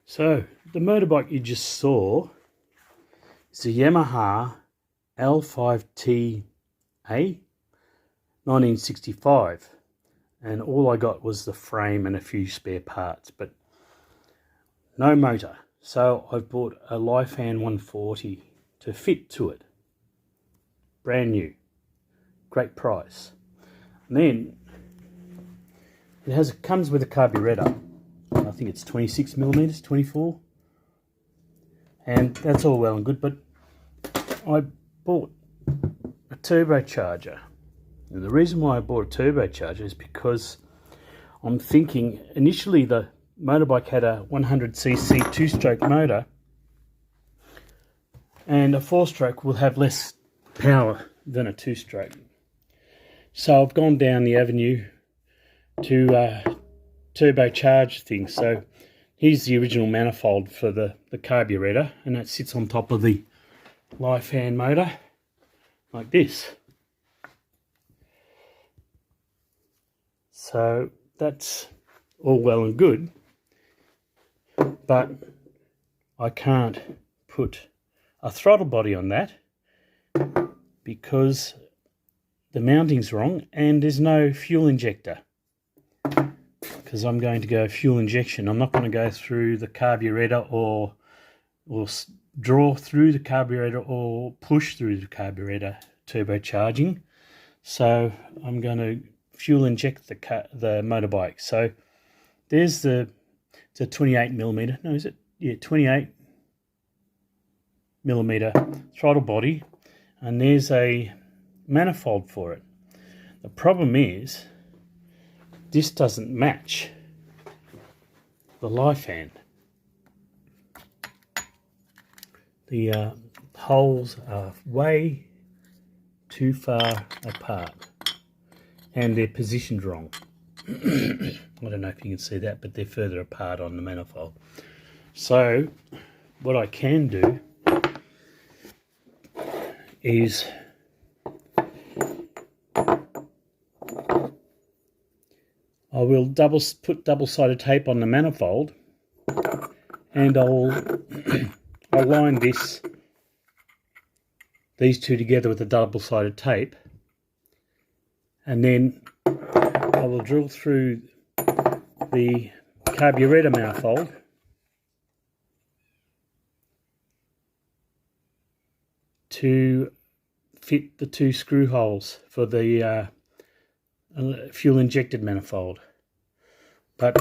So the motorbike you just saw is a Yamaha L5T A 1965, and all I got was the frame and a few spare parts, but no motor. So I've bought a Lifan 140 to fit to it. Brand new, great price. And then it comes with a carburetor. I think it's 26 millimeters, 24, and that's all well and good, but I bought a turbocharger. And the reason why I bought a turbocharger is because I'm thinking initially the motorbike had a 100cc two-stroke motor, and a four-stroke will have less power than a two-stroke. So I've gone down the avenue to turbocharge things. So here's the original manifold for the carburetor, and that sits on top of the Lifan motor like this. So that's all well and good, but I can't put a throttle body on that because the mounting's wrong and there's no fuel injector, because I'm going to go fuel injection. I'm not going to go through the carburetor or draw through the carburetor or push through the carburetor turbocharging. So I'm going to fuel inject the motorbike. So there's it's a 28 millimeter. No, is it? Yeah, 28 millimeter throttle body, and there's a manifold for it. The problem is this doesn't match the Lifan. The holes are way too far apart and they're positioned wrong. I don't know if you can see that, but they're further apart on the manifold. So what I can do is I will put double-sided tape on the manifold, and I'll line these two together with the double-sided tape, and then I will drill through the carburetor manifold to fit the two screw holes for the fuel injected manifold. But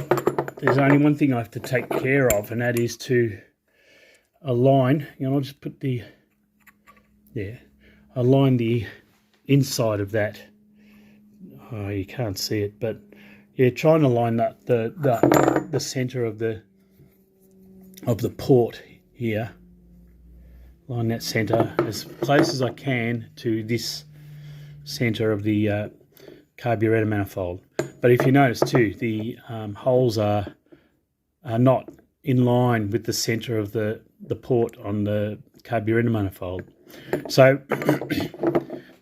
there's only one thing I have to take care of, and that is to align, I'll just put align the inside of that. Oh, you can't see it, but yeah, trying to line up the center of the port here. Line that center as close as I can to this center of the carburetor manifold. But if you notice too, the holes are not in line with the center of the port on the carburetor manifold. So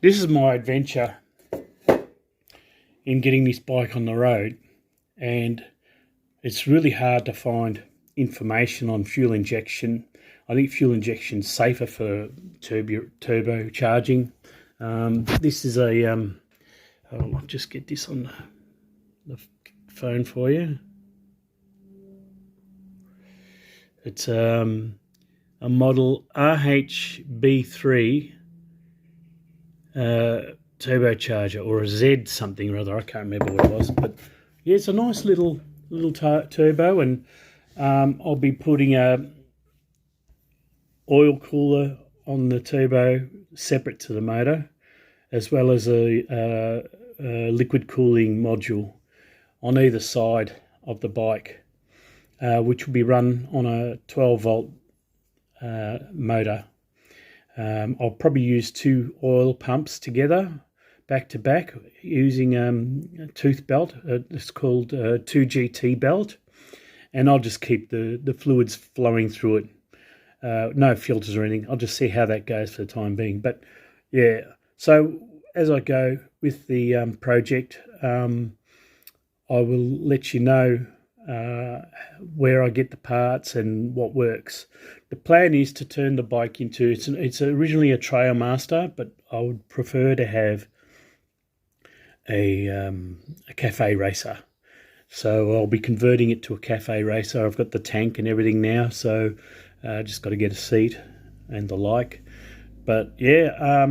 this is my adventure in getting this bike on the road, and it's really hard to find information on fuel injection. I think fuel injection is safer for turbo charging. This is a I'll just get this on the phone for you. It's a model RHB3 turbocharger, or a Z something or other. I can't remember what it was, but yeah, it's a nice little turbo, and I'll be putting a oil cooler on the turbo separate to the motor, as well as a liquid cooling module on either side of the bike, which will be run on a 12-volt motor. I'll probably use two oil pumps together, back to back, using a tooth belt. It's called a 2GT belt, and I'll just keep the fluids flowing through it. No filters or anything. I'll just see how that goes for the time being. But yeah, so as I go with the project, I will let you know where I get the parts and what works. The plan is to turn the bike into, it's originally a Trailmaster, but I would prefer to have a cafe racer. So I'll be converting it to a cafe racer. I've got the tank and everything now, so just got to get a seat and the like. But yeah,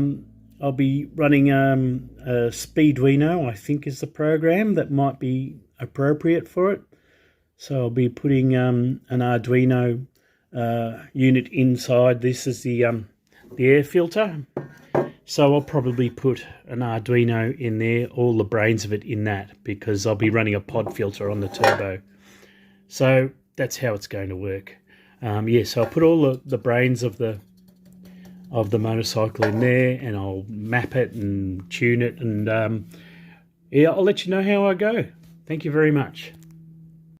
I'll be running a Speeduino, I think is the program that might be appropriate for it. So I'll be putting an Arduino unit inside. This is the air filter. So I'll probably put an Arduino in there, all the brains of it in that, because I'll be running a pod filter on the turbo. So that's how it's going to work. Yeah, so I'll put all the brains of the motorcycle in there, and I'll map it and tune it, and yeah, I'll let you know how I go. Thank you very much.